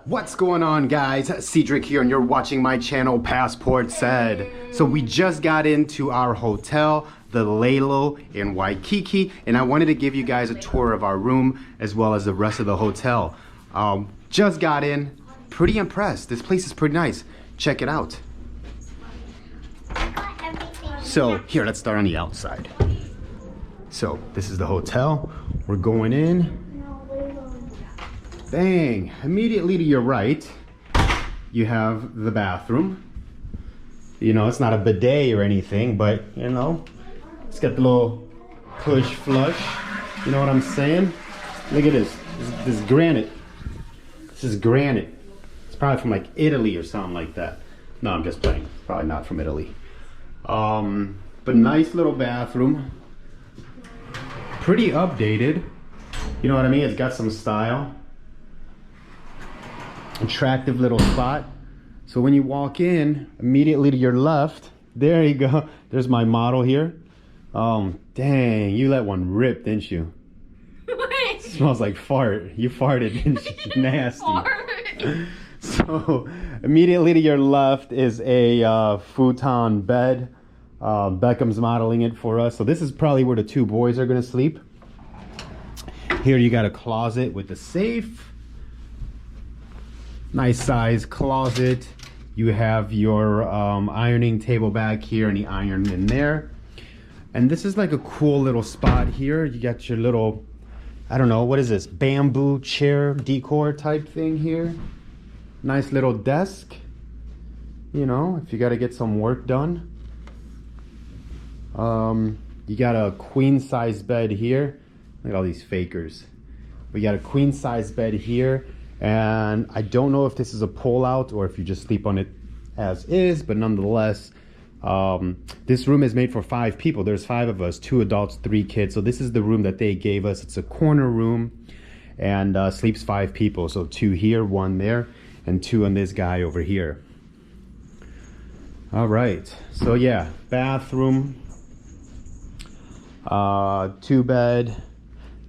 What's going on, guys? Cedric here, and you're watching my channel Passport Said. So we just got into our hotel, the Laylow in Waikiki, and I wanted to give you guys a tour of our room as well as the rest of the hotel. Just got in, pretty impressed. This place is pretty nice. Check it out. So here, let's start on the outside. So this is the hotel. We're going in. Bang! Immediately to your right, you have the bathroom. You know, it's not a bidet or anything, but you know, it's got the little push flush. You know what I'm saying? Look at this. This is granite. This is granite. It's probably from like Italy or something like that. No, I'm just playing. Probably not from Italy. But nice little bathroom. Pretty updated. You know what I mean? It's got some style. Attractive little spot. So when you walk in, immediately to your left, there you go. There's my model here. Dang, you let one rip, didn't you? It smells like fart. You farted, didn't you? Nasty. So immediately to your left is a futon bed. Beckham's modeling it for us. So this is probably where the two boys are gonna sleep. Here you got a closet with a safe. Nice size closet. You have your ironing table back here and the iron in there. And this is like a cool little spot here. You got your little, I don't know, what is this? Bamboo chair decor type thing here. Nice little desk. You know, if you got to get some work done. You got a queen size bed here. Look at all these fakers. We got a queen size bed here. And I don't know if this is a pull out or if you just sleep on it as is, but nonetheless, this room is made for 5 people. There's 5 of us, 2 adults, 3 kids. So this is the room that they gave us. It's a corner room and sleeps 5 people. So 2 here, 1 there, and 2 on this guy over here. All right, so yeah, bathroom, 2 bed,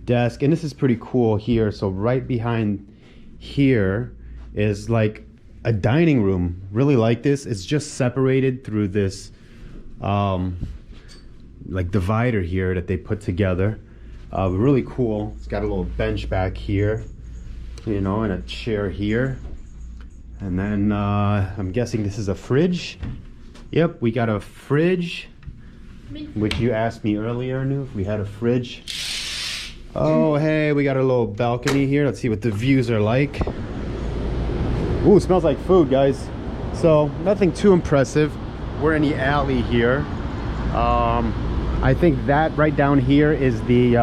desk, and this is pretty cool here. So right behind here is like a dining room. Really like this. It's just separated through this like divider here that they put together. Really cool. It's got a little bench back here, you know, and a chair here. And then I'm guessing this is a fridge. Yep, we got a fridge, which you asked me earlier, Nu, if we had a fridge. Oh, hey, we got a little balcony here. Let's see what the views are like. Ooh, it smells like food, guys. So nothing too impressive. We're in the alley here. I think that right down here is the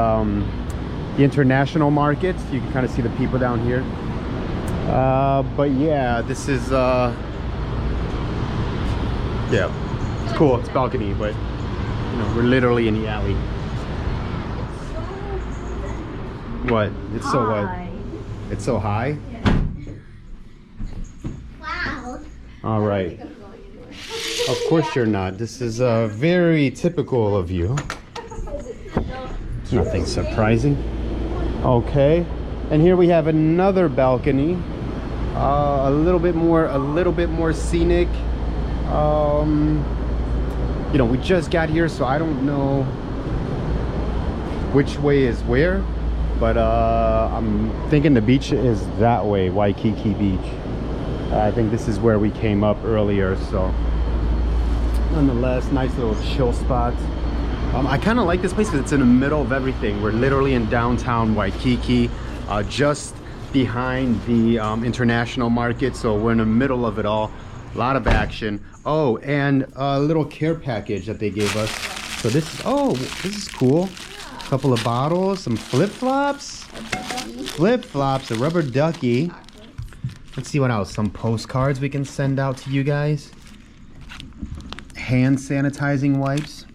international market. You can kind of see the people down here. But yeah, this is yeah, it's cool. It's balcony, but you know, we're literally in the alley. What? It's so what? It's so high? Yeah. Wow. All right. Of course you're not. This is very typical of you. Nothing surprising. Okay. And here we have another balcony. A little bit more scenic. You know, we just got here, so I don't know which way is where. But I'm thinking the beach is that way, Waikiki Beach. I think this is where we came up earlier, so nonetheless, nice little chill spot. I kind of like this place because it's in the middle of everything. We're literally in downtown Waikiki, just behind the international market, so we're in the middle of it all. A lot of action. Oh, and a little care package that they gave us. So this is cool. Couple of bottles, some flip-flops, a rubber ducky. Let's see what else. Some postcards we can send out to you guys. Hand sanitizing wipes.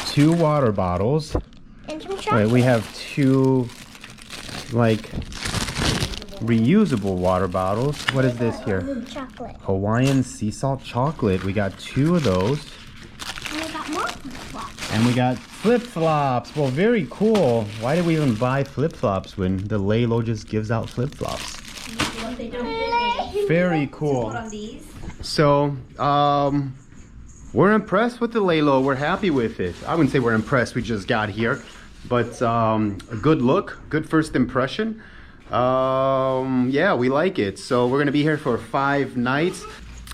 2 water bottles. And some chocolate. All right, we have 2 like reusable water bottles. What is this here? Chocolate. Hawaiian sea salt chocolate. We got 2 of those. And we got more flip-flops. And we got flip-flops. Well, very cool. Why did we even buy flip-flops when the Laylow just gives out flip-flops? They don't fit me. Very Put cool. on these. So, we're impressed with the Laylow. We're happy with it. I wouldn't say we're impressed. We just got here, but a good look, good first impression. Yeah, we like it. So we're gonna be here for 5 nights.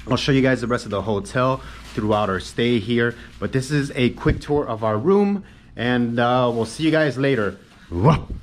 I'll show you guys the rest of the hotel throughout our stay here. But this is a quick tour of our room, and we'll see you guys later. Whoop.